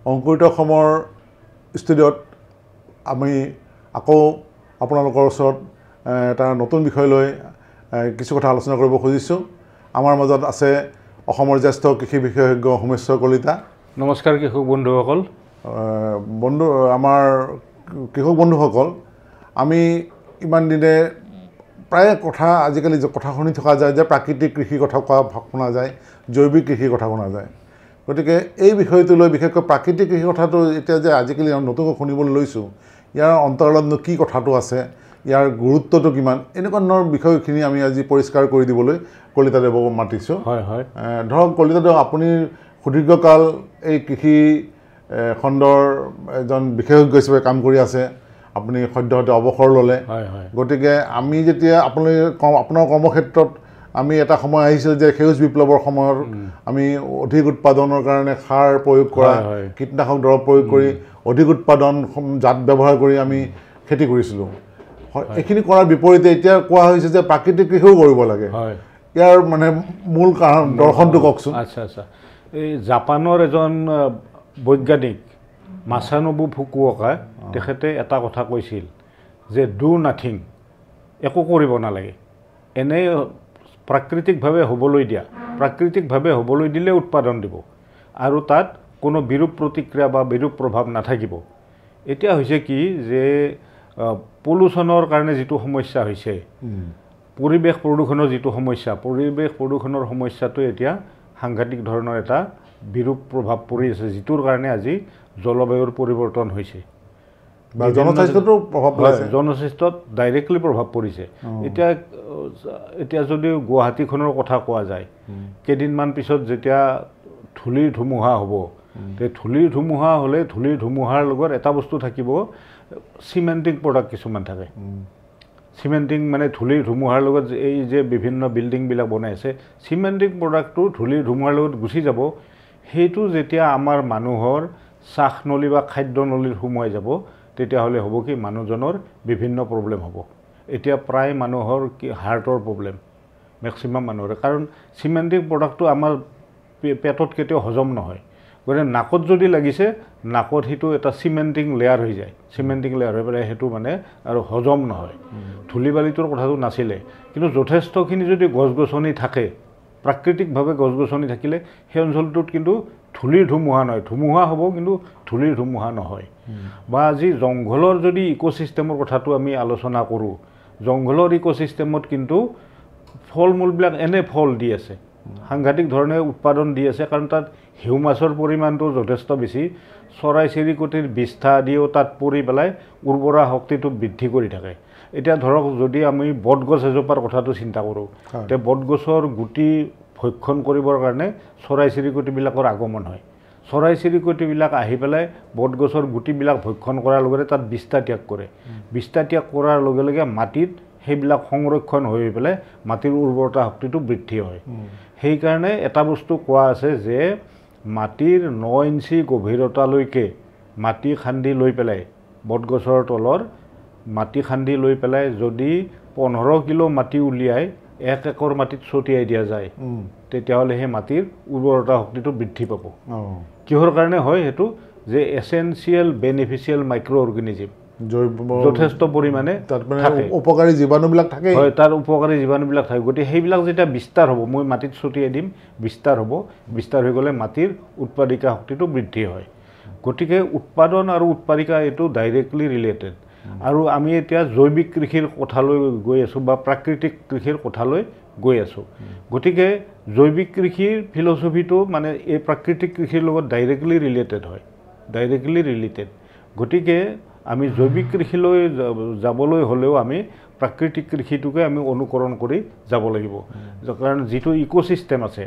অংকুৰিত অসমৰ ষ্টুডিঅ'ত আমি আকৌ আপোনালোকৰ ওচৰত এটা নতুন বিষয় লৈ কিছু কথা আলোচনা কৰিব খুজিছোঁ। আমাৰ মাজত আছে অসমৰ জ্যেষ্ঠ কৃষি বিশেষজ্ঞ সোমেশ্বৰ কলিতা। নমস্কাৰ কৃষক বন্ধুসকল। আমাৰ কৃষক বন্ধুসকল, আমি ইমান দিনে প্ৰায় কথা আজিকালি কথা শুনি থকা যায় যে প্ৰাকৃতিক কৃষিৰ কথা শুনা যায়, জৈৱিক কৃষিৰ কথা শুনা যায়। গতিকে এই বিষয়টো লৈ বিশেষকৈ প্ৰাকৃতিক কৃষিৰ কথাটো এতিয়া যে আজিকালি নতুনকৈ শুনিবলৈ লৈছোঁ, ইয়াৰ অন্তৰালতনো কি কথাটো আছে, ইয়াৰ গুৰুত্বটো কিমান, এনেকুৱা ধৰণৰ বিষয়খিনি আমি আজি পৰিষ্কাৰ কৰি দিবলৈ কলিতাদেৱক মাতিছোঁ। হয় হয়, ধৰক কলিতাদেৱ, আপুনি সুদীৰ্ঘকাল এই কৃষি খণ্ডৰ এজন বিশেষজ্ঞ হিচাপে কাম কৰি আছে। আপুনি সদ্যহতে অৱসৰ ল'লে। গতিকে আমি যেতিয়া আপোনাৰ কৰ্মক্ষেত্ৰত আমি এটা সময় আহিছিল যে সেউজ বিপ্লৱৰ সময়ত আমি অধিক উৎপাদনৰ কাৰণে সাৰ প্ৰয়োগ কৰা, কীটনাশক দৰৱ প্ৰয়োগ কৰি অধিক উৎপাদন জাত ব্যৱহাৰ কৰি আমি খেতি কৰিছিলোঁ। এইখিনি কৰাৰ বিপৰীতে এতিয়া কোৱা হৈছে যে প্ৰাকৃতিক কৃষিও কৰিব লাগে। ইয়াৰ মানে মূল কাৰণ দৰ্শনটো কওকচোন। আচ্ছা, এই জাপানৰ এজন বৈজ্ঞানিক মাছানোবু ফুকুঅকা, তেখেতে এটা কথা কৈছিল যে ডু নাথিং, একো কৰিব নালাগে, এনেই প্ৰাকৃতিকভাৱে হ'বলৈ দিয়া, প্ৰাকৃতিকভাৱে হ'বলৈ দিলে উৎপাদন দিব আৰু তাত কোনো বিৰূপ প্ৰতিক্ৰিয়া বা বিৰূপ প্ৰভাৱ নাথাকিব। এতিয়া হৈছে কি যে পলিউশ্যনৰ কাৰণে যিটো সমস্যা হৈছে, পৰিৱেশ প্ৰদূষণৰ যিটো সমস্যা, পৰিৱেশ প্ৰদূষণৰ সমস্যাটো এতিয়া সাংঘাতিক ধৰণৰ এটা বিৰূপ প্ৰভাৱ পৰি আছে, যিটোৰ কাৰণে আজি জলবায়ুৰ পৰিৱৰ্তন হৈছে। জনস্বাস্থ্যতো প্ৰভাৱ পৰিছে, জনস্বাস্থ্যত ডাইৰেক্টলি প্ৰভাৱ পৰিছে। এতিয়া যদি গুৱাহাটীখনৰ কথা কোৱা যায়, কেইদিনমান পিছত যেতিয়া ধূলিৰ ধুমুহা হ'ব, ধূলিৰ ধুমুহা হ'লে ধূলিৰ ধুমুহাৰ লগত এটা বস্তু থাকিব, চিমেণ্টিং প্ৰডাক্ট কিছুমান থাকে। চিমেণ্টিং মানে ধূলিৰ ধুমুহাৰ লগত এই যে বিভিন্ন বিল্ডিংবিলাক বনাই আছে, চিমেণ্টিং প্ৰডাক্টটো ধূলিৰ ধুমুহাৰ লগত গুচি যাব। সেইটো যেতিয়া আমাৰ মানুহৰ শ্বাসনলী বা খাদ্যনলীত সোমোৱাই যাব, তেতিয়াহ'লে হ'ব কি মানুহজনৰ বিভিন্ন প্ৰব্লেম হ'ব। এতিয়া প্ৰায় মানুহৰ কি হাৰ্টৰ প্ৰব্লেম, মেক্সিমাম মানুহৰে, কাৰণ চিমেণ্টিং প্ৰডাক্টটো আমাৰ পেটত কেতিয়াও হজম নহয়। গতিকে নাকত যদি লাগিছে, নাকত সেইটো এটা চিমেণ্টিং লেয়াৰ হৈ যায়, চিমেণ্টিং লেয়াৰ হৈ পেলাই সেইটো মানে আৰু হজম নহয়। ধূলি বালিটোৰ কথাটো নাছিলে, কিন্তু যথেষ্টখিনি যদি গছ গছনি থাকে, প্ৰাকৃতিকভাৱে গছ গছনি থাকিলে সেই অঞ্চলটোত কিন্তু ধূলিৰ ধুমুহা নহয়, ধুমুহা হ'ব কিন্তু ধূলিৰ ধুমুহা নহয়। বা আজি জংঘলৰ যদি ইক'চিষ্টেমৰ কথাটো আমি আলোচনা কৰোঁ, জংঘলৰ ইক'চিষ্টেমত কিন্তু ফল মূলবিলাক এনে ফল দি আছে, সাংঘাতিক ধৰণে উৎপাদন দি আছে, কাৰণ তাত হিউমাছৰ পৰিমাণটো যথেষ্ট বেছি। চৰাই চিৰিকটিৰ বিষ্ঠা আদিও তাত পৰি পেলাই উৰ্বৰা শক্তিটো বৃদ্ধি কৰি থাকে। এতিয়া ধৰক যদি আমি বটগছ এজোপাৰ কথাটো চিন্তা কৰোঁ, তে বটগছৰ গুটি ভক্ষণ কৰিবৰ কাৰণে চৰাই চিৰিকটিবিলাকৰ আগমন হয়। চৰাই চিৰিকটিবিলাক আহি পেলাই বটগছৰ গুটিবিলাক ভক্ষণ কৰাৰ লগতে তাত বিষ্ঠা ত্যাগ কৰে। বিষ্ঠা ত্যাগ কৰাৰ লগে লগে মাটিত সেইবিলাক সংৰক্ষণ হৈ পেলাই মাটিৰ উৰ্বৰতা শক্তিটো বৃদ্ধি হয়। সেইকাৰণে এটা বস্তু কোৱা আছে যে মাটিৰ 9 ইঞ্চি গভীৰতালৈকে মাটি খান্দি লৈ পেলাই, বটগছৰ তলৰ মাটি খান্দি লৈ পেলাই যদি 15 কিলো মাটি উলিয়াই 1 একৰ মাটিত ছটিয়াই দিয়া যায়, তেতিয়াহ'লে সেই মাটিৰ উৰ্বৰতা শক্তিটো বৃদ্ধি পাব। কিহৰ কাৰণে হয় সেইটো, যে এছেঞ্চিয়েল বেনিফিচিয়েল মাইক্ৰ' অৰ্গেনিজিম যথেষ্ট পৰিমাণে থাকে, উপকাৰী জীৱাণুবিলাক থাকে। হয়, তাৰ উপকাৰী জীৱাণুবিলাক থাকে। গতিকে সেইবিলাক যেতিয়া বিস্তাৰ হ'ব, মই মাটিত ছটিয়াই দিম, বিস্তাৰ হ'ব, বিস্তাৰ হৈ গ'লে মাটিৰ উৎপাদিকা শক্তিটো বৃদ্ধি হয়। গতিকে উৎপাদন আৰু উৎপাদিকা এইটো ডাইৰেক্টলি ৰিলেটেড। আৰু আমি এতিয়া জৈৱিক কৃষিৰ কথালৈ গৈ আছোঁ বা প্ৰাকৃতিক কৃষিৰ কথালৈ গৈ আছোঁ। গতিকে জৈৱিক কৃষিৰ ফিলচফিটো মানে এই প্ৰাকৃতিক কৃষিৰ লগত ডাইৰেক্টলি ৰিলেটেড হয়, ডাইৰেক্টলি ৰিলেটেড। গতিকে আমি জৈৱিক কৃষিলৈ যাবলৈ হ'লেও আমি প্ৰাকৃতিক কৃষিটোকে আমি অনুকৰণ কৰি যাব লাগিব। কাৰণ যিটো ইক'চিষ্টেম আছে,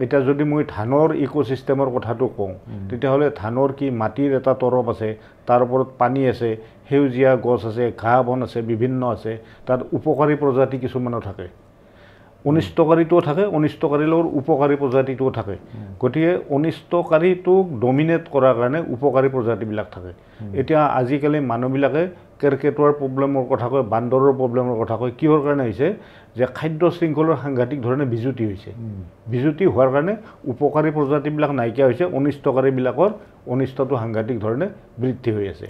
এতিয়া যদি মই ধানৰ ইক'চিষ্টেমৰ কথাটো কওঁ, তেতিয়াহ'লে ধানৰ কি মাটিৰ এটা তৰপ আছে, তাৰ ওপৰত পানী আছে, সেউজীয়া গছ আছে, ঘাঁহ বন আছে, বিভিন্ন আছে, তাত উপকাৰী প্ৰজাতি কিছুমানো থাকে, অনিষ্টকাৰীটোও থাকে, অনিষ্টকাৰীৰ লগত উপকাৰী প্ৰজাতিটোও থাকে। গতিকে অনিষ্টকাৰীটোক ডমিনেট কৰাৰ কাৰণে উপকাৰী প্ৰজাতিবিলাক থাকে। এতিয়া আজিকালি মানুহবিলাকে কেৰকেটুৱাৰ প্ৰব্লেমৰ কথা কয়, বান্দৰৰ প্ৰব্লেমৰ কথা কয়। কিহৰ কাৰণে হৈছে যে খাদ্য শৃংখলৰ সাংঘাতিক ধৰণে বিজুতি হৈছে। বিজুতি হোৱাৰ কাৰণে উপকাৰী প্ৰজাতিবিলাক নাইকিয়া হৈছে, অনিষ্টকাৰীবিলাকৰ অনিষ্টটো সাংঘাতিক ধৰণে বৃদ্ধি হৈ আছে।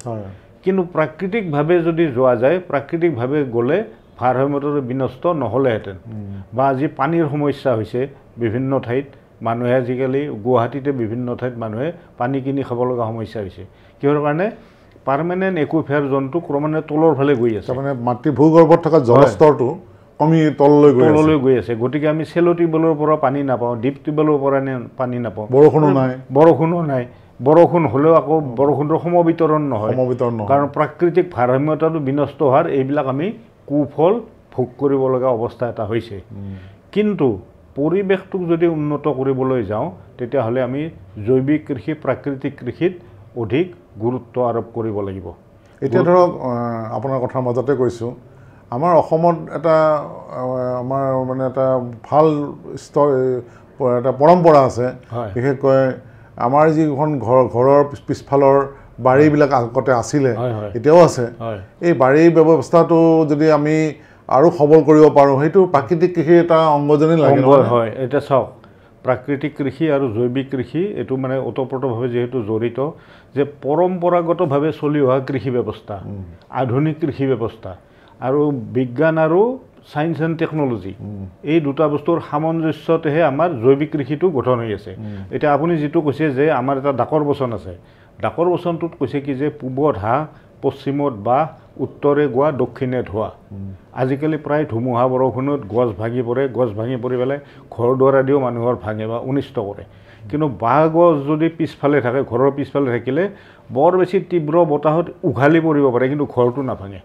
কিন্তু প্ৰাকৃতিকভাৱে যদি যোৱা যায়, প্ৰাকৃতিকভাৱে গ'লে ভাৰসাম্যটো বিনষ্ট নহ'লেহেঁতেন। বা আজি পানীৰ সমস্যা হৈছে বিভিন্ন ঠাইত, মানুহে আজিকালি গুৱাহাটীতে বিভিন্ন ঠাইত মানুহে পানী কিনি খাব লগা সমস্যা হৈছে। কিহৰ কাৰণে? পাৰ্মানেণ্ট একুইফায়াৰ জোনটো ক্ৰমান্বয়ে তলৰ ফালে গৈ আছে, মানে মাটি ভূগৰ্ভত থকা জলস্তৰটো কমি তললৈ গৈ আছে। গতিকে আমি চেলো টিউবৱেলৰ পৰা পানী নাপাওঁ, ডিপ টিউবৱেলৰ পৰা পানী নাপাওঁ, বৰষুণো নাই। বৰষুণ হ'লেও আকৌ বৰষুণৰ সমবিতৰণ নহয়, কাৰণ প্ৰাকৃতিক ভাৰসাম্যতাটো বিনষ্ট হোৱাৰ এইবিলাক আমি কুফল ভোগ কৰিব লগা অৱস্থা এটা হৈছে। কিন্তু পৰিৱেশটোক যদি উন্নত কৰিবলৈ যাওঁ, তেতিয়াহ'লে আমি জৈৱিক কৃষি, প্ৰাকৃতিক কৃষিত অধিক গুৰুত্ব আৰোপ কৰিব লাগিব। এতিয়া ধৰক আপোনাৰ কথাৰ মাজতে কৈছোঁ, আমাৰ অসমত এটা আমাৰ মানে এটা ভাল এটা পৰম্পৰা আছে। বিশেষকৈ আমাৰ যিখন ঘৰৰ পিছফালৰ বাৰীবিলাক আগতে আছিলে, এতিয়াও আছে। এই বাৰীৰ ব্যৱস্থাটো যদি আমি আৰু সবল কৰিব পাৰোঁ, সেইটো প্ৰাকৃতিক কৃষিৰ এটা অংগজনী লাগে। হয়, এতিয়া চাওক, প্ৰাকৃতিক কৃষি আৰু জৈৱিক কৃষি এইটো মানে ওতঃপ্ৰোতভাৱে যিহেতু জড়িত, যে পৰম্পৰাগতভাৱে চলি অহা কৃষি ব্যৱস্থা, আধুনিক কৃষি ব্যৱস্থা আৰু বিজ্ঞান আৰু সায়েন্স এণ্ড টেকনলজি, এই দুটা বস্তুৰ সামঞ্জস্যতেহে আমাৰ জৈৱিক কৃষিটো গঠন হৈ আছে। এতিয়া আপুনি যিটো কৈছে যে আমাৰ এটা ডাকৰ বচন আছে, ডাকৰ বচনটোত কৈছে কি যে পূবত হাঁহ, পশ্চিমত বাঁহ, উত্তৰে গোৱা, দক্ষিণে ধোৱা। আজিকালি প্ৰায় ধুমুহা বৰষুণত গছ ভাঙি পৰে, গছ ভাঙি পৰি পেলাই ঘৰ দুৱাৰ আদিও মানুহৰ ভাঙে বা অনিষ্ট কৰে। কিন্তু বাঁহ গছ যদি পিছফালে থাকে, ঘৰৰ পিছফালে থাকিলে বৰ বেছি তীব্ৰ বতাহত উঘালি পৰিব পাৰে, কিন্তু ঘৰটো নাভাঙে।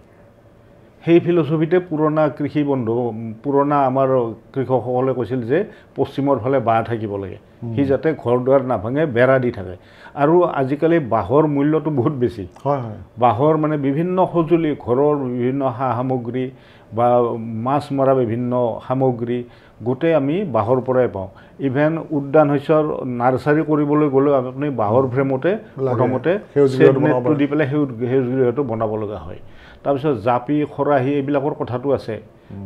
সেই ফিলচফিতে পুৰণা কৃষি বন্ধু, পুৰণা আমাৰ কৃষকসকলে কৈছিল যে পশ্চিমৰ ফালে বাঁহ থাকিব লাগে, সি যাতে ঘৰ দুৱাৰ নাভাঙে, বেৰা দি থাকে। আৰু আজিকালি বাঁহৰ মূল্যটো বহুত বেছি। বাঁহৰ মানে বিভিন্ন সঁজুলি, ঘৰৰ বিভিন্ন সা সামগ্ৰী বা মাছ মৰা বিভিন্ন সামগ্ৰী গোটেই আমি বাঁহৰ পৰাই পাওঁ। ইভেন উদ্যান শস্যৰ নাৰ্চাৰী কৰিবলৈ গ'লেও আপুনি বাঁহৰ ফ্ৰেমতে প্ৰথমতে নেটটো দি পেলাই সেউজ গৃহটো বনাব লগা হয়। তাৰপিছত জাপি, খৰাহী এইবিলাকৰ কথাটো আছে।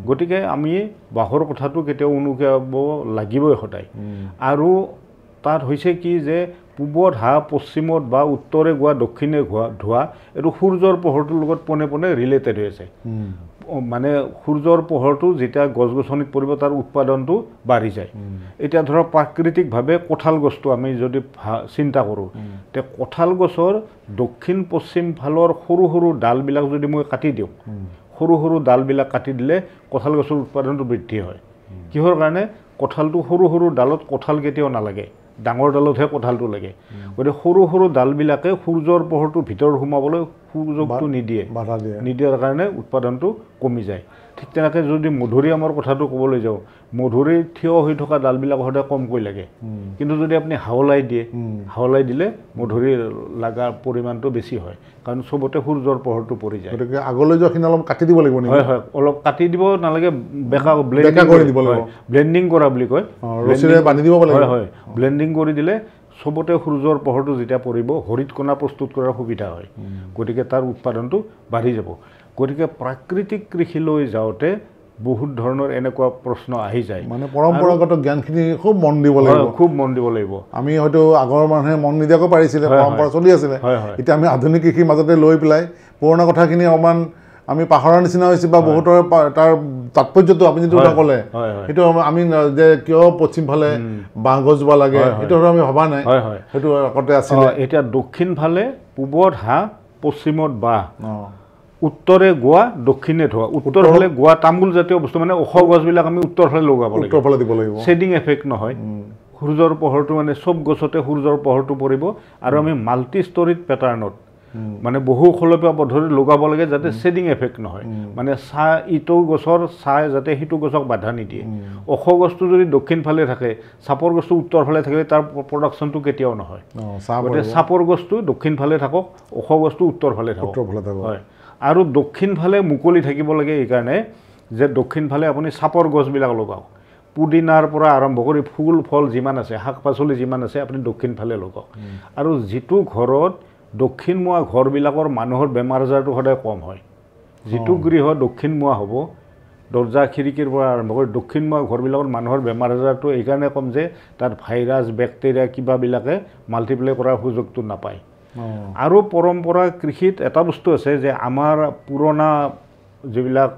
গতিকে আমি বাঁহৰ কথাটো কেতিয়াও উনুকিয়াব লাগিবই সদায়। আৰু তাত হৈছে কি যে পূবত হাঁহ, পশ্চিমত বা উত্তৰে গোৱা, দক্ষিণে ধোৱা, এইটো সূৰ্যৰ পোহৰটোৰ লগত পোনে পোনে ৰিলেটেড হৈ আছে। মানে সূৰ্যৰ পোহৰটো যেতিয়া গছ গছনিত পৰিব, তাৰ উৎপাদনটো বাঢ়ি যায়। এতিয়া ধৰক প্ৰাকৃতিকভাৱে কঁঠাল গছটো আমি যদি চিন্তা কৰোঁ, তে কঁঠাল গছৰ দক্ষিণ পশ্চিম ফালৰ সৰু সৰু ডালবিলাক যদি মই কাটি দিওঁ, সৰু সৰু ডালবিলাক কাটি দিলে কঁঠাল গছৰ উৎপাদনটো বৃদ্ধি হয়। কিহৰ কাৰণে? কঁঠালটো সৰু সৰু ডালত কঁঠাল কেতিয়াও নালাগে, ডাঙৰ ডালতহে কঁঠালটো লাগে। গতিকে সৰু সৰু ডালবিলাকে সূৰ্যৰ পোহৰটো ভিতৰত সোমাবলৈ সুযোগটো নিদিয়াৰ কাৰণে উৎপাদনটো কমি যায়। ঠিক তেনেকৈ যদি মধুৰিআমৰ কথাটো ক'বলৈ যাওঁ, মধুৰিৰ থিয় হৈ থকা ডালবিলাক সদায় কমকৈ লাগে, কিন্তু যদি আপুনি হাওলাই দিয়ে, হাওলাই দিলে মধুৰিৰ লগা পৰিমাণটো বেছি হয়, কাৰণ চবতে সূৰ্যৰ পোহৰটো পৰি যায়। গতিকে আগলৈ যোৱাখিনি অলপ কাটি দিব লাগিব। হয়, অলপ কাটি দিব নালাগে, ব্লেণ্ডিং কৰা বুলি কয়, হয়, ব্লেণ্ডিং কৰি দিলে চবতে সূৰ্যৰ পোহৰটো যেতিয়া পৰিব, হৰিত কণা প্ৰস্তুত কৰাৰ সুবিধা হয়। গতিকে তাৰ উৎপাদনটো বাঢ়ি যাব। গতিকে প্ৰাকৃতিক কৃষিলৈ যাওঁতে বহুত ধৰণৰ এনেকুৱা প্ৰশ্ন আহি যায়। মানে পৰম্পৰাগত জ্ঞানখিনি খুব মন দিব লাগিব। আমি হয়তো আগৰ মানুহে মন নিদিয়াকৈ পাৰিছিলে, পৰম্পৰা চলি আছিলে। এতিয়া আমি আধুনিক কৃষিৰ মাজতে লৈ পেলাই পুৰণা কথাখিনি অকণমান আমি পাহৰাৰ নিচিনা হৈছে, বা বহুতৰ তাৰ তাৎপৰ্যটো আপুনি যিটো ক'লে, সেইটো আমি যে কিয় পশ্চিম ফালে বাঁহ গছজোপা লাগে, সেইটো আমি ভবা নাই, সেইটো আগতে আছিলে। এতিয়া দক্ষিণ ফালে পূবত হাঁহ, পশ্চিমত বাঁহ, উত্তৰে গোৱা, দক্ষিণে ধোৱা। উত্তৰ ফালে গোৱা তামোল জাতীয় বস্তু, মানে ওখ গছবিলাক আমি উত্তৰ ফালে লগাব লাগিব, উত্তৰ ফালে দিব লাগিব। শ্বেডিং এফেক্ট নহয়, সূৰ্যৰ পোহৰটো মানে চব গছতে সূৰ্যৰ পোহৰটো পৰিব। আৰু আমি মাল্টি ষ্টৰিড পেটাৰ্ণত, মানে বহু খলপীয়া পদ্ধতিত লগাব লাগে, যাতে শ্বেডিং এফেক্ট নহয়, মানে ছাঁ ইটো গছৰ ছাঁ যাতে সিটো গছক বাধা নিদিয়ে। ওখ গছটো যদি দক্ষিণ ফালে থাকে, চাপৰ গছটো উত্তৰ ফালে থাকিলে তাৰ প্ৰডাকশ্যনটো কেতিয়াও নহয়। গতিকে চাপৰ গছটো দক্ষিণ ফালে থাকক, ওখ গছটো উত্তৰ ফালে থাকক। হয়, আৰু দক্ষিণ ফালে মুকলি থাকিব লাগে এইকাৰণে যে দক্ষিণ ফালে আপুনি চাপৰ গছবিলাক লগাওক। পুদিনাৰ পৰা আৰম্ভ কৰি ফুল ফল যিমান আছে, শাক পাচলি যিমান আছে, আপুনি দক্ষিণ ফালে লগাওক। আৰু যিটো ঘৰত দক্ষিণমুৱা ঘৰবিলাকৰ মানুহৰ বেমাৰ আজাৰটো সদায় কম হয়। যিটো গৃহ দক্ষিণমুৱা হ'ব দৰ্জা খিৰিকীৰ পৰা আৰম্ভ কৰি দক্ষিণমুৱা ঘৰবিলাকত মানুহৰ বেমাৰ আজাৰটো এইকাৰণে কম যে তাত ভাইৰাছ বেক্টেৰিয়া কিবাবিলাকে মাল্টিপ্লাই কৰাৰ সুযোগটো নাপায় আৰু পৰম্পৰা কৃষিত এটা বস্তু আছে যে আমাৰ পুৰণা যিবিলাক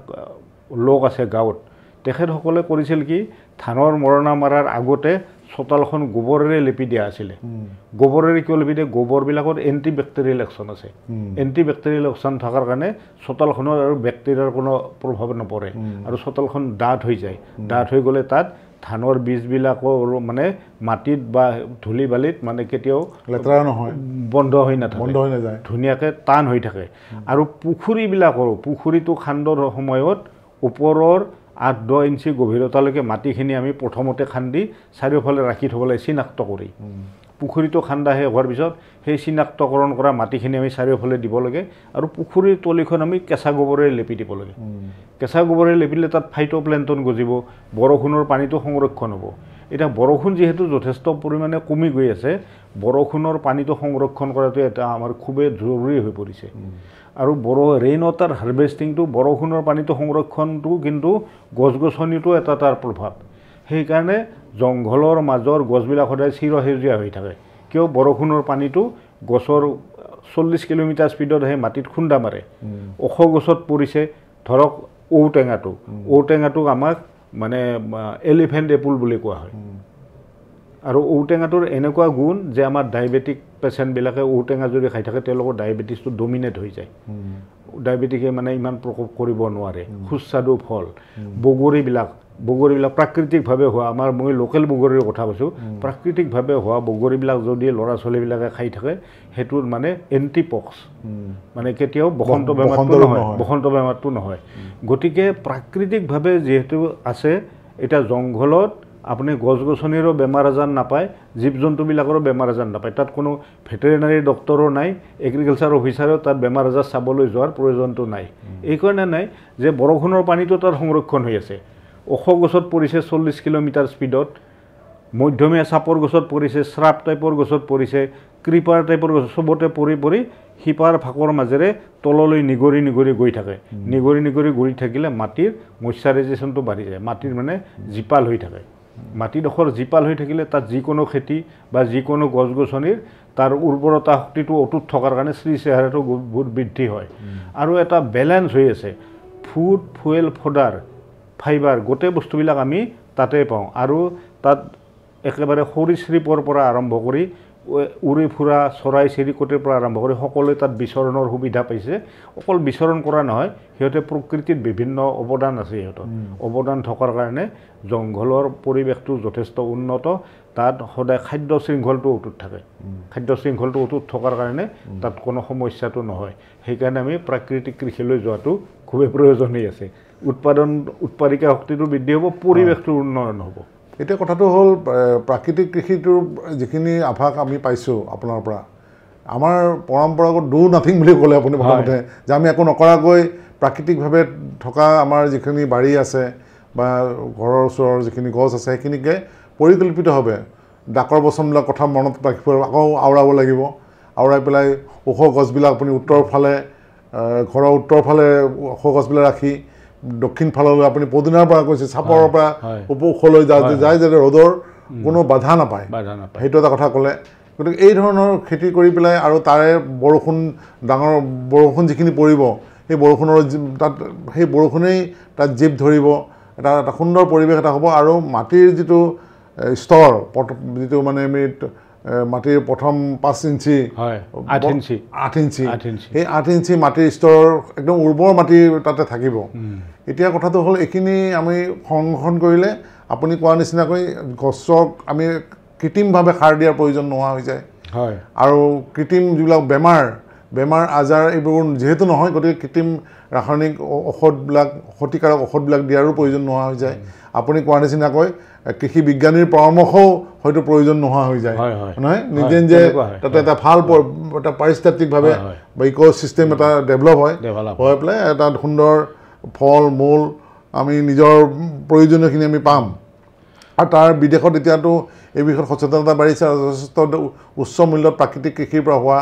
লোক আছে গাঁৱত তেখেতসকলে কৰিছিল কি ধানৰ মৰণা মাৰাৰ আগতে চোতালখন গোবৰেৰে লেপি দিয়া আছিলে গোবৰেৰে কিয় লেপি দিয়ে গোবৰবিলাকত এণ্টিবেক্টেৰিয়েল একশ্যন আছে এণ্টিবেক্টেৰিয়েল একশ্যন থকাৰ কাৰণে চোতালখনৰ আৰু বেক্টেৰিয়াৰ কোনো প্ৰভাৱ নপৰে আৰু চোতালখন ডাঠ হৈ যায় ডাঠ হৈ গ'লে তাত ধানৰ বীজবিলাকৰ মানে মাটিত বা ধূলি বালিত মানে কেতিয়াও লেতেৰা নহয় বন্ধ হৈ নাযায় ধুনীয়াকৈ টান হৈ থাকে আৰু পুখুৰীবিলাকৰো পুখুৰীটো খান্দৰ সময়ত ওপৰৰ 8-10 ইঞ্চি গভীৰতালৈকে মাটিখিনি আমি প্ৰথমতে খান্দি চাৰিওফালে ৰাখি থ'ব লাগে চিনাক্ত কৰি পুখুৰীটো খান্দা শেষ হোৱাৰ পিছত সেই চিনাক্তকৰণ কৰা মাটিখিনি আমি চাৰিওফালে দিব লাগে আৰু পুখুৰীৰ তলিখন আমি কেঁচা গোবৰেৰে লেপি দিব লাগে কেঁচা গোবৰেৰে লেপিলে তাত ফাইটোপ্লেংটন গজিব বৰষুণৰ পানীটো সংৰক্ষণ হ'ব এটা বৰষুণ যেহেতু যথেষ্ট পৰিমাণে কমি গৈ আছে বৰষুণৰ পানীটো সংৰক্ষণ কৰাটো এটা আমাৰ খুবেই জৰুৰী হৈ পৰিছে আৰু ৰেইন ৱাটাৰ হাৰ্ভেষ্টিংটো বৰষুণৰ পানীটো সংৰক্ষণটো কিন্তু গছ গছনিটো এটা তাৰ প্ৰভাৱ সেইকাৰণে জংঘলৰ মাজৰ গছবিলাক সদায় চিৰসেউজীয়া হৈ থাকে কিয় বৰষুণৰ পানীটো গছৰ 40 কিলোমিটাৰ স্পীডত আহি মাটিত খুন্দা মাৰে ওখ গছত পৰিছে ধৰক ঔটেঙাটোক আমাক মানে এলিফেণ্ট এপুল বুলি কোৱা হয় আৰু ঔটেঙাটোৰ এনেকুৱা গুণ যে আমাৰ ডায়েবেটিক পেচেণ্টবিলাকে ঔটেঙা যদি খাই থাকে তেওঁলোকৰ ডায়েবেটিছটো ডমিনেট হৈ যায় ডায়েবেটিকে মানে ইমান প্ৰকোপ কৰিব নোৱাৰে সুস্বাদু ফল বগৰীবিলাক প্ৰাকৃতিকভাৱে হোৱা আমাৰ মই লোকেল বগৰীৰ কথা কৈছোঁ প্ৰাকৃতিকভাৱে হোৱা বগৰীবিলাক যদি ল'ৰা ছোৱালীবিলাকে খাই থাকে সেইটোৰ মানে এণ্টিপক্স মানে কেতিয়াও বসন্ত বেমাৰটো নহয় গতিকে প্ৰাকৃতিকভাৱে যিহেতু আছে এতিয়া জংঘলত আপুনি গছ গছনিৰো বেমাৰ আজাৰ নাপায় জীৱ জন্তুবিলাকৰো বেমাৰ আজাৰ নাপায় তাত কোনো ভেটেৰিনাৰী ডক্টৰো নাই এগ্ৰিকালচাৰ অফিচাৰেও তাত বেমাৰ আজাৰ চাবলৈ যোৱাৰ প্ৰয়োজনটো নাই এইকাৰণে নাই যে বৰষুণৰ পানীটো তাত সংৰক্ষণ হৈ আছে ওখ গছত পৰিছে 40 কিলোমিটাৰ স্পীডত মধ্যমীয়া চাপৰ গছত পৰিছে শ্ৰাপ টাইপৰ গছত পৰিছে ক্ৰিপাৰ টাইপৰ গছ চবতে পৰি শিপাৰ ফাকৰ মাজেৰে তললৈ নিগৰি গৈ থাকে নিগৰি গৈ থাকিলে মাটিৰ মইশ্চাৰাইজেশ্যনটো বাঢ়ি যায় মাটিৰ মানে জীপাল হৈ থাকে মাটিডোখৰ জীপাল হৈ থাকিলে তাত যিকোনো খেতি বা যিকোনো গছ গছনিৰ তাৰ উৰ্বৰতা শক্তিটো অটুট থকাৰ কাৰণে শ্ৰী চেহেৰাটো বহুত বৃদ্ধি হয় আৰু এটা বেলেঞ্চ হৈ আছে ফুড ফুৱেল ফডাৰ ফাইবাৰ গোটেই বস্তুবিলাক আমি তাতে পাওঁ আৰু তাত একেবাৰে সৰীসৃপৰ পৰা আৰম্ভ কৰি উৰি ফুৰা চৰাই চিৰিকটিৰ পৰা আৰম্ভ কৰি সকলোৱে তাত বিচৰণৰ সুবিধা পাইছে অকল বিচৰণ কৰা নহয় সিহঁতে প্ৰকৃতিত বিভিন্ন অৱদান আছে সিহঁতৰ অৱদান থকাৰ কাৰণে জংঘলৰ পৰিৱেশটো যথেষ্ট উন্নত তাত সদায় খাদ্য শৃংখলটো অটুট থাকে খাদ্য শৃংখলটো অটুট থকাৰ কাৰণে তাত কোনো সমস্যাটো নহয় সেইকাৰণে আমি প্ৰাকৃতিক কৃষিলৈ যোৱাটো খুবেই প্ৰয়োজনীয় আছে উৎপাদিকা শক্তিটো বৃদ্ধি হ'ব পৰিৱেশটোৰ উন্নয়ন হ'ব এতিয়া কথাটো হ'ল প্ৰাকৃতিক কৃষিটোৰ যিখিনি আভাস আমি পাইছোঁ আপোনাৰ পৰা আমাৰ পৰম্পৰাগত ডু নাথিং বুলি ক'লে আপুনি প্ৰথমতে যে আমি একো নকৰাকৈ প্ৰাকৃতিকভাৱে থকা আমাৰ যিখিনি বাৰী আছে বা ঘৰৰ ওচৰৰ যিখিনি গছ আছে সেইখিনিকে পৰিকল্পিতভাৱে ডাকৰ বচনবিলাক কথা মনত ৰাখিব আকৌ আওৰাব লাগিব আওৰাই পেলাই ওখ গছবিলাক আপুনি ঘৰৰ উত্তৰ ফালে ওখ গছবিলাক ৰাখি দক্ষিণ ফাললৈ আপুনি পদিনাৰ পৰা কৈছে চাপৰৰ পৰা ওখলৈ যায় যাতে ৰ'দৰ কোনো বাধা নাপায় সেইটো এটা কথা ক'লে গতিকে এই ধৰণৰ খেতি কৰি পেলাই আৰু তাৰে ডাঙৰ বৰষুণ যিখিনি পৰিব সেই বৰষুণৰ সেই বৰষুণেই তাত জীপ ধৰিব এটা সুন্দৰ পৰিৱেশ এটা হ'ব আৰু মাটিৰ যিটো স্তৰ যিটো মানে আমি মাটিৰ প্ৰথম 5 ইঞ্চি 8 ইঞ্চি সেই 8 ইঞ্চি মাটিৰ স্তৰ একদম উৰ্বৰ মাটি তাতে থাকিব এতিয়া কথাটো হ'ল এইখিনি আমি সংৰক্ষণ কৰিলে আপুনি কোৱাৰ নিচিনাকৈ গছক আমি কৃত্ৰিমভাৱে সাৰ দিয়াৰ প্ৰয়োজন নোহোৱা হৈ যায় আৰু কৃত্ৰিম যিবিলাক বেমাৰ আজাৰ এইবোৰ যিহেতু নহয় গতিকে কৃত্ৰিম ৰাসায়নিক ঔষধবিলাক ক্ষতিকাৰক ঔষধবিলাক দিয়াৰো প্ৰয়োজন নোহোৱা হৈ যায় আপুনি কোৱাৰ নিচিনাকৈ কৃষি বিজ্ঞানীৰ পৰামৰ্শও হয়তো প্ৰয়োজন নোহোৱা হৈ যায় নহয় নিজে তাতে এটা ভাল এটা পাৰিস্থিতিকভাৱে বা ইক'চিষ্টেম এটা ডেভেলপ হৈ পেলাই এটা সুন্দৰ ফল মূল আমি নিজৰ প্ৰয়োজনীয়খিনি আমি পাম আৰু তাৰ বিদেশত এতিয়াতো এই বিষয়ত সচেতনতা বাঢ়িছে আৰু যথেষ্ট উচ্চ মূল্যত প্ৰাকৃতিক কৃষিৰ পৰা হোৱা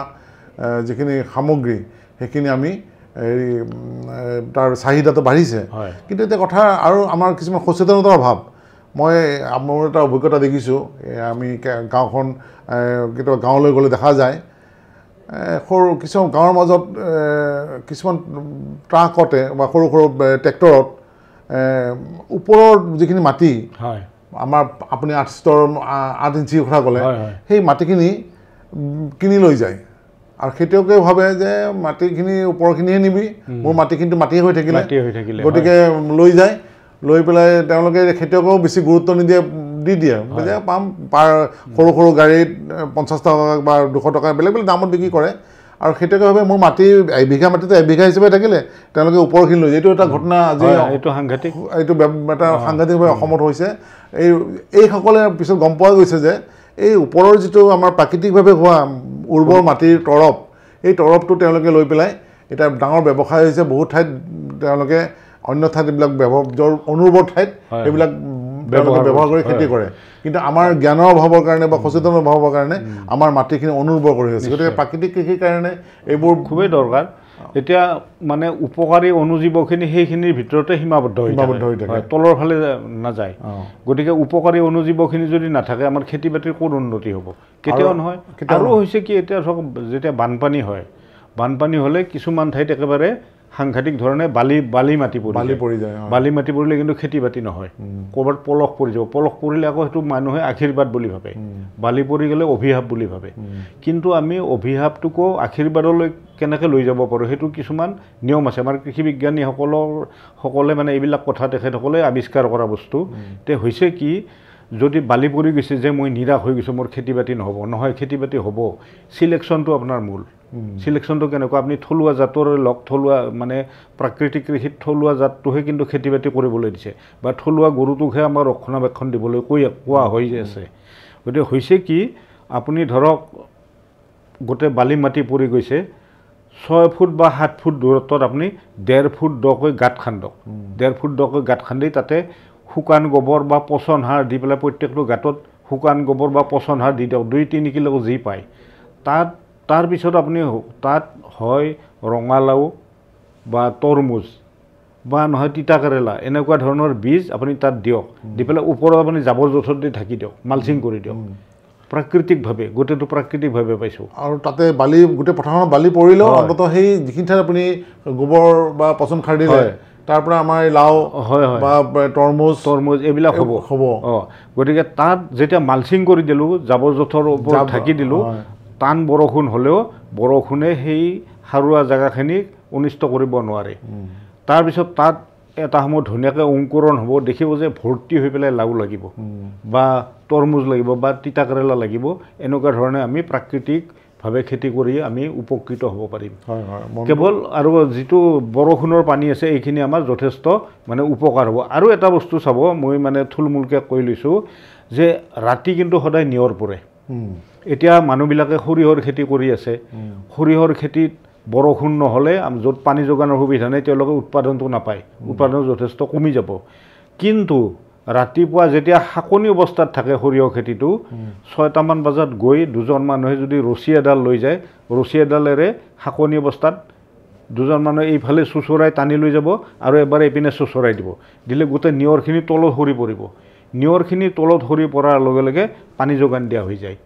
যিখিনি সামগ্ৰী সেইখিনি আমি হেৰি তাৰ চাহিদাটো বাঢ়িছে কিন্তু এতিয়া কথা আৰু আমাৰ কিছুমান সচেতনতাৰ অভাৱ মই মোৰ এটা অভিজ্ঞতা দেখিছোঁ আমি গাঁওখন কেতিয়াবা গাঁৱলৈ গ'লে দেখা যায় সৰু কিছুমান গাঁৱৰ মাজত কিছুমান ট্ৰাকতে বা সৰু সৰু ট্ৰেক্টৰত ওপৰৰ যিখিনি মাটি আমাৰ আপুনি 8 ইঞ্চিৰ কথা ক'লে সেই মাটিখিনি কিনি লৈ যায় আৰু খেতিয়কে ভাবে যে মাটিখিনি ওপৰখিনিহে নিবি মোৰ মাটিখিনিতো মাটিয়ে হৈ থাকিলে গতিকে লৈ যায় লৈ পেলাই তেওঁলোকে খেতিয়কেও বেছি গুৰুত্ব নিদিয়ে দি দিয়ে যে পাম পাৰ সৰু সৰু গাড়ীত 50 টকা বা 200 টকা বেলেগ বেলেগ দামত বিক্ৰী কৰে আৰু খেতিয়কে ভাবে মোৰ মাটি 1 বিঘা মাটিতো 1 বিঘা হিচাপে থাকিলে তেওঁলোকে ওপৰখিনি লৈ যায় এইটো এটা ঘটনা আজি এইটো সাংঘাতিক এইটো এটা সাংঘাতিকভাৱে অসমত হৈছে এইসকলে পিছত গম পোৱা গৈছে যে এই ওপৰৰ যিটো আমাৰ প্ৰাকৃতিকভাৱে হোৱা উৰ্বৰ মাটিৰ তৰপ এই তৰপটো তেওঁলোকে লৈ পেলাই এটা ডাঙৰ ব্যৱসায় হৈছে বহুত ঠাইত তেওঁলোকে অন্য ঠাইত এইবিলাক অনুৰ্বৰ ঠাইত এইবিলাক ব্যৱহাৰ কৰি খেতি কৰে কিন্তু আমাৰ জ্ঞানৰ অভাৱৰ কাৰণে বা সচেতনৰ অভাৱৰ কাৰণে আমাৰ মাটিখিনি অনুৰ্বৰ কৰি আছে গতিকে প্ৰাকৃতিক কৃষিৰ কাৰণে এইবোৰ খুবেই দৰকাৰ এতিয়া মানে উপকাৰী অনুজীৱখিনি সেইখিনিৰ ভিতৰতে সীমাবদ্ধ হৈ থাকে তলৰ ফালে নাযায় গতিকে উপকাৰী অনুজীৱখিনি যদি নাথাকে আমাৰ খেতি বাতিৰ ক'ত উন্নতি হ'ব কেতিয়াও নহয় আৰু হৈছে কি এতিয়া ধৰক যেতিয়া বানপানী হয় বানপানী হ'লে কিছুমান ঠাইত একেবাৰে সাংঘাতিক ধৰণে বালি মাটি পৰি যায় বালি মাটি পৰিলে কিন্তু খেতি বাতি নহয় ক'ৰবাত পলস পৰি যাব পলস পৰিলে আকৌ সেইটো মানুহে আশীৰ্বাদ বুলি ভাবে বালি পৰি গ'লে অভিশাপ বুলি ভাবে কিন্তু আমি অভিশাপটোকো আশীৰ্বাদলৈ কেনেকৈ লৈ যাব পাৰোঁ সেইটো কিছুমান নিয়ম আছে আমাৰ কৃষি বিজ্ঞানীসকলে মানে এইবিলাক কথা তেখেতসকলে আৱিষ্কাৰ কৰা বস্তু তে হৈছে কি যদি বালি পৰি গৈছে যে মই নিৰাশ হৈ গৈছোঁ মোৰ খেতি বাতি নহ'ব নহয় খেতি বাতি হ'ব চিলেকশ্যনটো আপোনাৰ মূল চিলেকশ্যনটো কেনেকুৱা আপুনি থলুৱা জাতৰে লগ থলুৱা মানে প্ৰাকৃতিক কৃষিত থলুৱা জাতটোহে কিন্তু খেতি বাতি কৰিবলৈ দিছে বা থলুৱা গৰুটোকহে আমাৰ ৰক্ষণাবেক্ষণ দিবলৈ কোৱা হৈ আছে গতিকে হৈছে কি আপুনি ধৰক গোটেই বালি মাটি পৰি গৈছে 6 ফুট বা 7 ফুট দূৰত্বত আপুনি 1.5 ফুট দকৈ গাঁত খান্দক 1.5 ফুট দকৈ গাঁত খান্দি তাতে শুকান গোবৰ বা পচন সাৰ দি পেলাই প্ৰত্যেকটো গাঁতত শুকান গোবৰ বা পচন সাৰ দি দিয়ক 2-3 কিলো যি পায় তাৰপিছত আপুনি তাত হয় ৰঙালাও বা তৰমুজ বা নহয় তিতা কেৰেলা এনেকুৱা ধৰণৰ বীজ আপুনি তাত দিয়ক দি পেলাই ওপৰত আপুনি জাবৰ জোঁথৰ দি ঢাকি দিয়ক মালচিং কৰি দিয়ক প্ৰাকৃতিকভাৱে গোটেইটো প্ৰাকৃতিকভাৱে পাইছোঁ আৰু তাতে বালি গোটেই পথাৰখনত বালি পৰিলেও অন্ততঃ সেই যিখিনি ঠাইত আপুনি গোবৰ বা পচন সাৰ দিলে তাৰ পৰা আমাৰ লাও বা তৰমুজ এইবিলাক হ'ব গতিকে তাত যেতিয়া মালচিং কৰি দিলোঁ জাবৰ জোঁথৰ ওপৰত ঢাকি দিলোঁ টান বৰষুণ হ'লেও বৰষুণে সেই সাৰুৱা জেগাখিনিক অনিষ্ট কৰিব নোৱাৰে তাৰপিছত তাত এটা সময়ত ধুনীয়াকৈ অংকুৰণ হ'ব দেখিব যে ভৰ্তি হৈ পেলাই লাও লাগিব বা তৰমুজ লাগিব বা তিতা কেৰেলা লাগিব এনেকুৱা ধৰণে আমি প্ৰাকৃতিকভাৱে খেতি কৰি আমি উপকৃত হ'ব পাৰিম কেৱল আৰু যিটো বৰষুণৰ পানী আছে এইখিনি আমাৰ যথেষ্ট মানে উপকাৰ হ'ব আৰু এটা বস্তু চাব মই মানে থুলমূলকৈ কৈ লৈছোঁ যে ৰাতি কিন্তু সদায় নিয়ৰ পৰে এতিয়া মানুহবিলাকে সৰিয়হৰ খেতি কৰি আছে সৰিয়হৰ খেতিত বৰষুণ নহ'লে য'ত পানী যোগানৰ সুবিধা নাই তেওঁলোকে উৎপাদনটো নাপায় উৎপাদন যথেষ্ট কমি যাব কিন্তু ৰাতিপুৱা যেতিয়া শাকনি অৱস্থাত থাকে সৰিয়হ খেতিটো 6টামান বজাত গৈ দুজন মানুহে যদি ৰছী এডাল লৈ যায় ৰছী এডালেৰে শাকনি অৱস্থাত দুজন মানুহে এইফালে চুচৰাই টানি লৈ যাব আৰু এবাৰ এইপিনে চুচৰাই দিব দিলে গোটেই নিয়ৰখিনি তলত সৰি পৰিব নিয়ৰখিনি তলত সৰি পৰাৰ লগে লগে পানী যোগান দিয়া হৈ যায়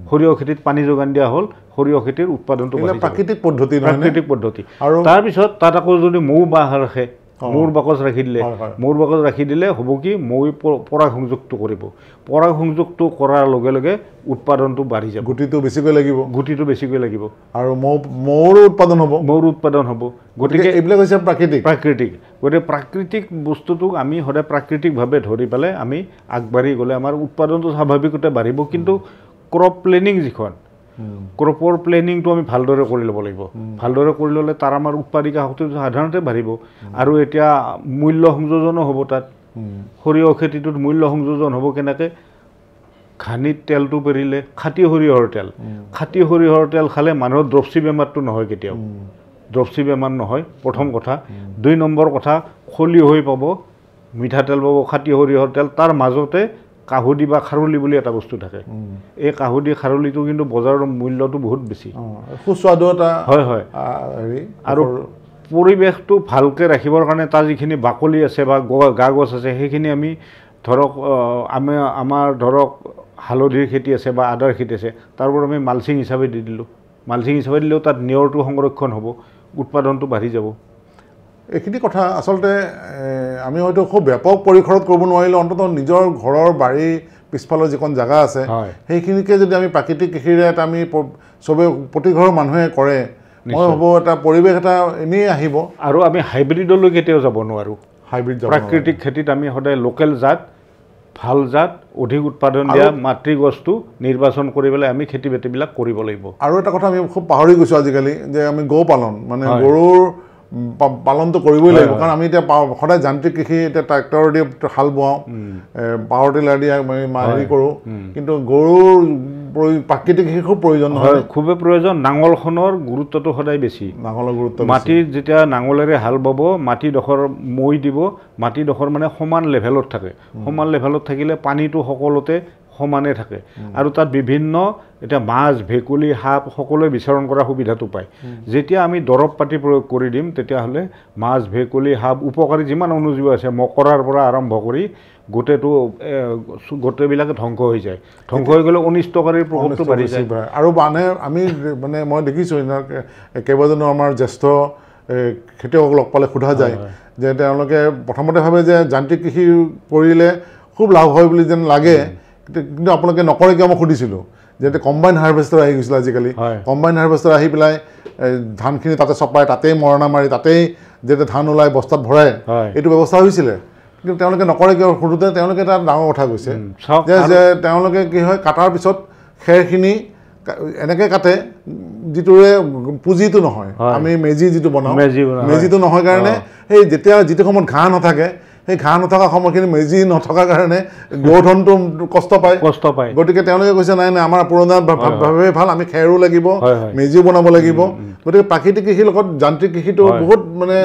সৰিয়হ খেতিত পানী যোগান দিয়া হ'ল সৰিয়হ খেতিৰ উৎপাদনটো প্ৰাকৃতিক পদ্ধতি আৰু তাৰপিছত তাত আকৌ যদি মৌ বাঁহ ৰাখে মৌৰ বাকচ ৰাখি দিলে হ'ব কি মৌ পৰাগ সংযোগটো কৰিব পৰাগ সংযোগটো কৰাৰ লগে লগে উৎপাদনটো বাঢ়ি যাব গুটিটো বেছিকৈ লাগিব আৰু মৌৰ উৎপাদন হ'ব গতিকে এইবিলাক হৈছে প্ৰাকৃতিক গতিকে প্ৰাকৃতিক বস্তুটোক আমি সদায় প্ৰাকৃতিকভাৱে ধৰি পেলাই আমি আগবাঢ়ি গ'লে আমাৰ উৎপাদনটো স্বাভাৱিকতে বাঢ়িব কিন্তু ক্ৰপ প্লেনিং যিখন ক্ৰপৰ প্লেনিংটো আমি ভালদৰে কৰি ল'ব লাগিব ভালদৰে কৰি ল'লে তাৰ আমাৰ উৎপাদিকা শক্তিটো সাধাৰণতে বাঢ়িব আৰু এতিয়া মূল্য সংযোজনো হ'ব তাত সৰিয়হ খেতিটোত মূল্য সংযোজন হ'ব কেনেকৈ ঘানিত তেলটো পেৰিলে খাটি সৰিয়হৰ তেল খালে মানুহৰ দ্ৰপচি বেমাৰটো নহয় কেতিয়াও দ্ৰপচি বেমাৰ নহয় প্ৰথম কথা 2 নম্বৰ কথা খলি হৈ পাব মিঠাতেল পাব খাটি সৰিয়হৰ তেল তাৰ মাজতে কাহুদি বা খাৰলি বুলি এটা বস্তু থাকে এই কাহুদি খাৰলিটো কিন্তু বজাৰৰ মূল্যটো বহুত বেছি সুস্বাদু এটা হয় আৰু পৰিৱেশটো ভালকৈ ৰাখিবৰ কাৰণে তাৰ যিখিনি বাকলি আছে বা গা গছ আছে সেইখিনি আমি ধৰক আমাৰ ধৰক হালধিৰ খেতি আছে বা আদাৰ খেতি আছে তাৰ ওপৰত আমি মালচিং হিচাপে দি দিলোঁ মালচিং হিচাপে দিলেও তাত নিয়ৰটো সংৰক্ষণ হ'ব উৎপাদনটো বাঢ়ি যাব এইখিনি কথা আচলতে আমি হয়তো খুব ব্যাপক পৰিসৰত কৰিব নোৱাৰিলেও অন্ততঃ নিজৰ ঘৰৰ বাৰী পিছফালৰ যিখন জাগা আছে সেইখিনিকে যদি আমি প্ৰাকৃতিক কৃষিৰে এটা আমি চবে প্ৰতি ঘৰৰ মানুহে কৰে মই ভাবোঁ এটা পৰিৱেশ এটা এনেই আহিব আৰু আমি হাইব্ৰিডলৈ কেতিয়াও যাব নোৱাৰোঁ হাইব্ৰিড প্ৰাকৃতিক খেতিত আমি সদায় লোকেল জাত ভাল জাত অধিক উৎপাদন দিয়া মাতৃ গছটো নিৰ্বাচন কৰি পেলাই আমি খেতি বাতিবিলাক কৰিব লাগিব আৰু এটা কথা আমি খুব পাহৰি গৈছোঁ আজিকালি যে আমি গৌ পালন মানে গৰুৰ পালনটো কৰিবই লাগিব কাৰণ আমি এতিয়া সদায় যান্ত্ৰিক কৃষি এতিয়া ট্ৰেক্টৰ দি হাল বোৱাওঁ পাৱাৰ টিলাৰ দি হেৰি কৰোঁ কিন্তু গৰুৰ প্ৰাকৃতিক কৃষি খুব প্ৰয়োজন হয় খুবেই প্ৰয়োজন নাঙলখনৰ গুৰুত্বটো সদায় বেছি নাঙলৰ গুৰুত্ব মাটিত যেতিয়া নাঙলেৰে হাল বাব মাটিডোখৰ মৈ দিব মাটিডোখৰ মানে সমান লেভেলত থাকে সমান লেভেলত থাকিলে পানীটো সকলোতে সমানে থাকে আৰু তাত বিভিন্ন এটা মাছ ভেকুলী সাপ সকলোৱে বিচৰণ কৰা সুবিধাটো পায় যেতিয়া আমি দৰৱ পাতি প্ৰয়োগ কৰি দিম তেতিয়াহ'লে মাছ ভেকুলী সাপ উপকাৰী যিমান অনুজীৱ আছে মকৰাৰ পৰা আৰম্ভ কৰি গোটেইবিলাকে ধ্বংস হৈ যায় ধ্বংস হৈ গ'লে অনিষ্টকাৰীৰ প্ৰভাৱটো বাঢ়ি যায় আৰু মানে আমি মানে মই দেখিছোঁ কেইবাজনো আমাৰ জ্যেষ্ঠ খেতিয়কক লগ পালে সোধা যায় যে তেওঁলোকে প্ৰথমতে ভাবে যে যান্ত্ৰিক কৃষি কৰিলে খুব লাভ হয় বুলি যেন লাগে কিন্তু আপোনালোকে নকৰে কিয় মই সুধিছিলোঁ যে কম্বাইন হাৰ্ভেষ্টাৰ আহি গৈছিল আজিকালি কম্বাইন হাৰ্ভেষ্টাৰ আহি পেলাই ধানখিনি তাতে চপাই তাতেই মৰণা মাৰি তাতেই যেতিয়া ধান ওলাই বস্তাত ভৰাই এইটো ব্যৱস্থা হৈছিলে কিন্তু তেওঁলোকে নকৰে কিয় সোধোতে তেওঁলোকে এটা ডাঙৰ কথা কৈছে যে তেওঁলোকে কি হয় কাটাৰ পিছত খেৰখিনি এনেকৈ কাটে যিটোৰে পুঁজিটো নহয় আমি মেজি যিটো বনাওঁ মেজিটো নহয় কাৰণে সেই যেতিয়া যিটো সময়ত ঘাঁহ নাথাকে সেই ঘাঁহ নথকা সময়খিনি মেজি নথকাৰ কাৰণে গোধনটো কষ্ট পায় গতিকে তেওঁলোকে কৈছে নাই নাই আমাৰ পুৰণাভাৱে ভাল আমি খেৰো লাগিব মেজিও বনাব লাগিব গতিকে প্ৰাকৃতিক কৃষিৰ লগত যান্ত্ৰিক কৃষিটো বহুত মানে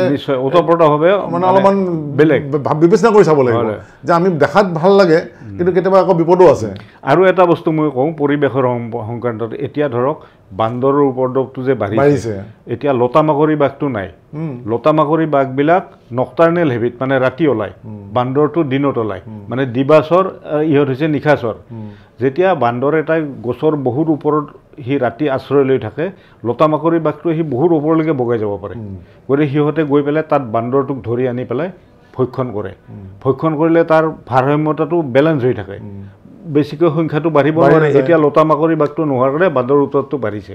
ওতঃপ্ৰোতভাৱে মানে অলপমান বেলেগ বিবেচনা কৰি চাব লাগিব যে আমি দেখাত ভাল লাগে কিন্তু কেতিয়াবা আকৌ বিপদো আছে আৰু এটা বস্তু মই কওঁ পৰিৱেশৰ সংক্ৰান্তত এতিয়া ধৰক বান্দৰৰ উপদ্ৰৱটো যে বাঢ়িছে এতিয়া লতা মাকৰি বাঘটো নাই লতা মাকৰি বাঘবিলাক নক্টাৰ্নেল হেবিট মানে ৰাতি ওলায় বান্দৰটো দিনত ওলায় মানে দিবাচৰ ইহঁত হৈছে নিশাচৰ যেতিয়া বান্দৰ এটাই গছৰ বহুত ওপৰত সি ৰাতি আশ্ৰয় লৈ থাকে লতা মাকৰি বাঘটোৱে সি বহুত ওপৰলৈকে বগাই যাব পাৰে গতিকে সিহঁতে গৈ পেলাই তাত বান্দৰটোক ধৰি আনি পেলাই ভক্ষণ কৰে ভক্ষণ কৰিলে তাৰ ভাৰসাম্যতাটো বেলেঞ্চ হৈ থাকে বেছিকৈ সংখ্যাটো বাঢ়িব নোৱাৰে এতিয়া লতা মাকৰি বাঘটো নোহোৱাৰ কাৰণে বান্দৰৰ উৎপাতটো বাঢ়িছে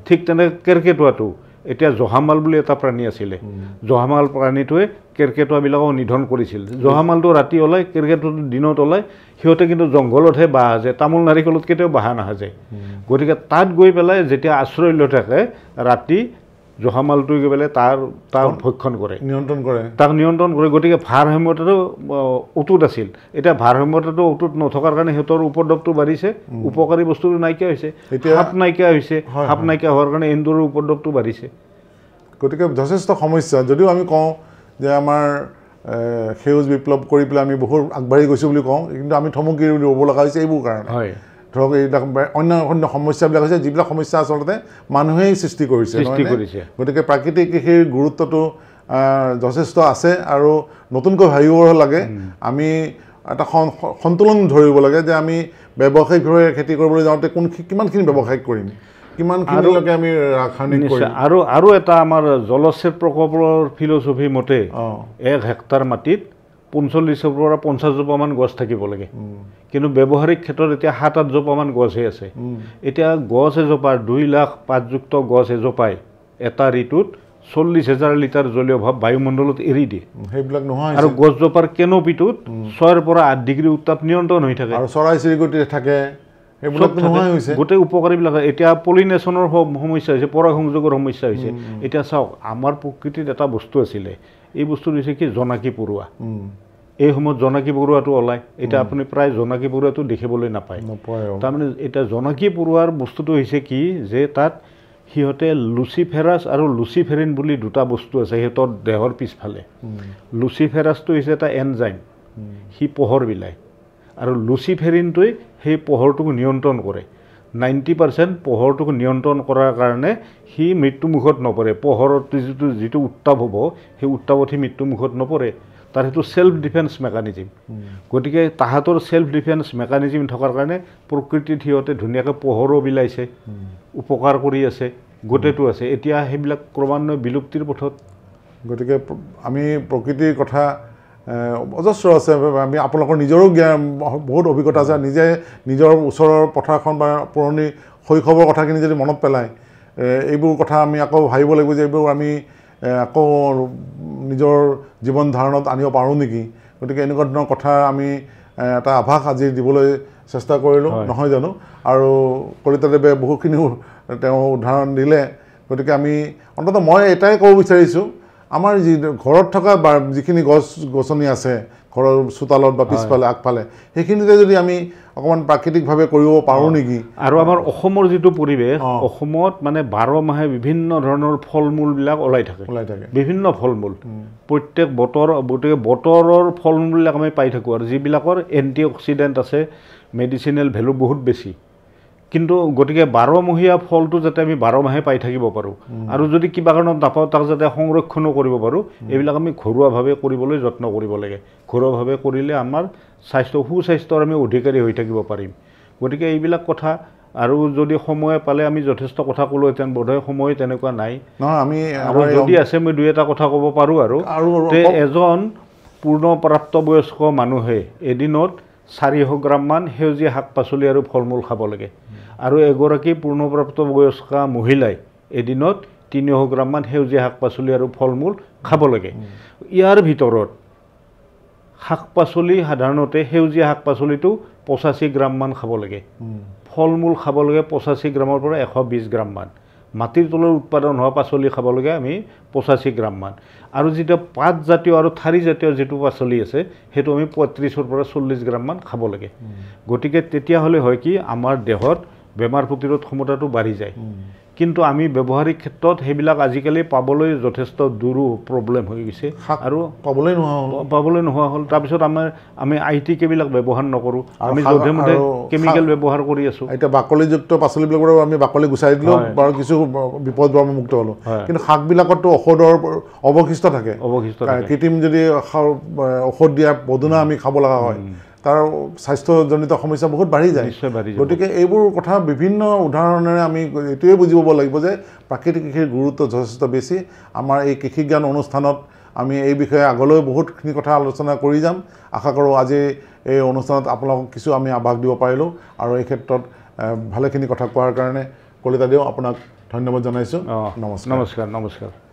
ঠিক তেনেকৈ কেৰ্কেটুৱাটো এতিয়া জহামাল বুলি এটা প্ৰাণী আছিলে জহামাল প্ৰাণীটোৱে কেৰ্কেটুৱাবিলাকক নিধন কৰিছিল জহামালটো ৰাতি ওলায় কেৰ্কেটুৱাটো দিনত ওলায় সিহঁতে কিন্তু জংঘলতহে বাঁহ সাজে তামোল নাৰিকলত কেতিয়াও বাঁহ নাসাজে গতিকে তাত গৈ পেলাই যেতিয়া আশ্ৰয় লৈ থাকে ৰাতি জহামালটোৱে গৈ পেলাই তাৰ ভক্ষণ কৰে তাক নিয়ন্ত্ৰণ কৰে গতিকে ভাৰসাম্যতাটো অটুট আছিল এতিয়া ভাৰসাম্যতাটো অটুট নথকাৰ কাৰণে সিহঁতৰ উপদ্ৰৱটো বাঢ়িছে উপকাৰী বস্তুটো নাইকিয়া হৈছে সাপ নাইকিয়া হৈছে সাপ নাইকিয়া হোৱাৰ কাৰণে এন্দুৰৰ উপদ্ৰৱটো বাঢ়িছে গতিকে যথেষ্ট সমস্যা যদিও আমি কওঁ যে আমাৰ সেউজ বিপ্লৱ কৰি পেলাই আমি বহুত আগবাঢ়ি গৈছোঁ বুলি কওঁ কিন্তু আমি থমকি ৰ'ব লগা হৈছে এইবোৰ কাৰণে ধৰক এইবিলাক অন্য সমস্যাবিলাক হৈছে যিবিলাক সমস্যা আচলতে মানুহেই সৃষ্টি কৰিছে গতিকে প্ৰাকৃতিক কৃষিৰ গুৰুত্বটো যথেষ্ট আছে আৰু নতুনকৈ ভাবিব লাগে আমি এটা সন্তুলন ধৰিব লাগে যে আমি ব্যৱসায়িকভাৱে খেতি কৰিবলৈ যাওঁতে কিমানখিনি ব্যৱসায়িক কৰিম কিমানখিনিলৈকে আমি ৰাসায়নিক কৰিম আৰু এটা আমাৰ জলসেচ প্ৰকল্পৰ ফিলচফি মতে 1 হেক্টৰ মাটিত 45 পৰা 50 জোপামান গছ থাকিব লাগে কিন্তু ব্যৱহাৰিক ক্ষেত্ৰত এতিয়া 7-8 জোপামান গছহে আছে এতিয়া গছ এজোপাৰ 2 লাখ পাতযুক্ত গছ এজোপাই এটা ঋতুত 40,000 লিটাৰ জলীয় ভাৱ বায়ুমণ্ডলত এৰি দিয়ে সেইবিলাক নহয় আৰু গছজোপাৰ কেনপিটোত 6 পৰা 8 ডিগ্ৰী উত্তাপ নিয়ন্ত্ৰণ হৈ থাকে আৰু চৰাই চিৰিকটি থাকে সেইবিলাক নহয় হৈছে গোটেই উপকাৰীবিলাক এতিয়া পলিনেশ্যনৰ সমস্যা হৈছে পৰাগ সংযোগৰ সমস্যা হৈছে এতিয়া চাওক আমাৰ প্ৰকৃতিত এটা বস্তু আছিলে এই বস্তুটো হৈছে কি জোনাকী পৰুৱা এই সময়ত জোনাকী পৰুৱাটো ওলায় এতিয়া আপুনি প্ৰায় জোনাকী পৰুৱাটো দেখিবলৈ নাপায় তাৰমানে এতিয়া জোনাকী পৰুৱাৰ বস্তুটো হৈছে কি যে তাত সিহঁতে লুচিফেৰাছ আৰু লুচিফেৰিন বুলি দুটা বস্তু আছে সিহঁতৰ দেহৰ পিছফালে লুচিফেৰাছটো হৈছে এটা এনজাইম সি পোহৰ বিলায় আৰু লুচিফেৰিনটোৱে সেই পোহৰটোক নিয়ন্ত্ৰণ কৰে 90% পোহৰটোক নিয়ন্ত্ৰণ কৰাৰ কাৰণে সি মৃত্যুমুখত নপৰে। পোহৰত যিটো উত্তাপ হ'ব সেই উত্তাপত সি মৃত্যুমুখত নপৰে। তাৰ সেইটো সেলফ ডিফেন্স মেকানিজম। গতিকে তাহাঁতৰ সেলফ ডিফেন্স মেকানিজম থকাৰ কাৰণে প্ৰকৃতিত সিহঁতে ধুনীয়াকৈ পোহৰো বিলাইছে, উপকাৰ কৰি আছে, গোটেইটো আছে। এতিয়া সেইবিলাক ক্ৰমান্বয়ে বিলুপ্তিৰ পথত। গতিকে আমি প্ৰকৃতিৰ কথা অজস্ৰ আছে। আমি আপোনালোকৰ নিজৰো জ্ঞান বহুত অভিজ্ঞতা আছে। নিজে নিজৰ ওচৰৰ পথাৰখন বা পুৰণি শৈশৱৰ কথাখিনি যদি মনত পেলায়, এইবোৰ কথা আমি আকৌ ভাবিব লাগিব যে এইবোৰ আমি আকৌ নিজৰ জীৱন ধাৰণত আনিব পাৰোঁ নেকি। গতিকে এনেকুৱা ধৰণৰ কথা আমি এটা আভাস আজি দিবলৈ চেষ্টা কৰিলোঁ, নহয় জানো? আৰু কলিতাদেৱে বহুখিনি তেওঁ উদাহৰণ দিলে। গতিকে আমি অন্ততঃ মই এটাই ক'ব বিচাৰিছোঁ, আমাৰ যি ঘৰত থকা যিখিনি গছ গছনি আছে ঘৰৰ চোতালত বা পিছফালে আগফালে, সেইখিনিতে যদি আমি অকণমান প্ৰাকৃতিকভাৱে কৰিব পাৰোঁ নেকি। আৰু আমাৰ অসমৰ যিটো পৰিৱেশ, অসমত মানে 12 মাহে বিভিন্ন ধৰণৰ ফল মূলবিলাক ওলাই থাকে, বিভিন্ন ফল মূল প্ৰত্যেক গতিকে বতৰৰ ফল মূলবিলাক আমি পাই থাকোঁ, আৰু যিবিলাকৰ এণ্টি অক্সিডেণ্ট আছে, মেডিচিনেল ভেলু বহুত বেছি। কিন্তু গতিকে 12মহীয়া ফলটো যাতে আমি 12 মাহে পাই থাকিব পাৰোঁ, আৰু যদি কিবা কাৰণত নাপাওঁ তাক যাতে সংৰক্ষণো কৰিব পাৰোঁ, এইবিলাক আমি ঘৰুৱাভাৱে কৰিবলৈ যত্ন কৰিব লাগে। ঘৰুৱাভাৱে কৰিলে আমাৰ সুস্বাস্থ্যৰ আমি অধিকাৰী হৈ থাকিব পাৰিম। গতিকে এইবিলাক কথা, আৰু যদি সময় পালে আমি যথেষ্ট কথা ক'লোহেঁতেন, বোধহয় সময় তেনেকুৱা নাই। আমি আৰু যদি আছে মই 2-এটা কথা ক'ব পাৰোঁ। আৰু এজন পূৰ্ণপ্ৰাপ্তবয়স্ক মানুহে এদিনত 400 গ্ৰামমান সেউজীয়া শাক পাচলি আৰু ফল মূল খাব লাগে, আৰু এগৰাকী পূৰ্ণপ্ৰাপ্তবয়স্কা মহিলাই এদিনত 300 গ্ৰামমান সেউজীয়া শাক পাচলি আৰু ফল মূল খাব লাগে। ইয়াৰ ভিতৰত শাক পাচলি সাধাৰণতে সেউজীয়া শাক পাচলিটো 85 গ্ৰামমান খাব লাগে, ফল মূল খাব লাগে 85 গ্ৰামৰ পৰা 120 গ্ৰামমান, মাটিৰ তলৰ উৎপাদন হোৱা পাচলি খাব লাগে আমি 85 গ্ৰামমান, আৰু যিটো পাতজাতীয় আৰু ঠাৰিজাতীয় যিটো পাচলি আছে সেইটো আমি 35-ৰ পৰা 40 গ্ৰামমান খাব লাগে। গতিকে তেতিয়াহ'লে হয় কি, আমাৰ দেহত বেমাৰ প্ৰতিৰোধ ক্ষমতাটো বাঢ়ি যায়। কিন্তু আমি ব্যৱহাৰিক ক্ষেত্ৰত সেইবিলাক আজিকালি পাবলৈ যথেষ্ট দূৰো প্ৰব্লেম হৈ গৈছে, আৰু পাবলৈ নোহোৱা হ'ল। তাৰপিছত আমি আইটিকেবিলাক ব্যৱহাৰ নকৰোঁ, আমি যধে মধে কেমিকেল ব্যৱহাৰ কৰি আছোঁ। এতিয়া বাকলিযুক্ত পাচলিবিলাকৰ আমি বাকলি গুচাই দিলোঁ, বাৰু কিছু বিপদ পৰা মুক্ত হ'লোঁ। কিন্তু শাকবিলাকতো ঔষধৰ অৱশিষ্ট থাকে, কৃত্ৰিম যদি ঔষধ দিয়া পদুনা আমি খাব লগা হয়, তাৰ স্বাস্থ্যজনিত সমস্যা বহুত বাঢ়ি যায়। গতিকে এইবোৰ কথা বিভিন্ন উদাহৰণেৰে আমি এইটোৱে বুজি পাব লাগিব যে প্ৰাকৃতিক কৃষিৰ গুৰুত্ব যথেষ্ট বেছি। আমাৰ এই কৃষি জ্ঞান অনুষ্ঠানত আমি এই বিষয়ে আগলৈ বহুতখিনি কথা আলোচনা কৰি যাম। আশা কৰোঁ আজি এই অনুষ্ঠানত আপোনালোকক কিছু আমি আভাস দিব পাৰিলোঁ, আৰু এই ক্ষেত্ৰত ভালেখিনি কথা কোৱাৰ কাৰণে কলিতাদেউ আপোনাক ধন্যবাদ জনাইছোঁ। নমস্কাৰ।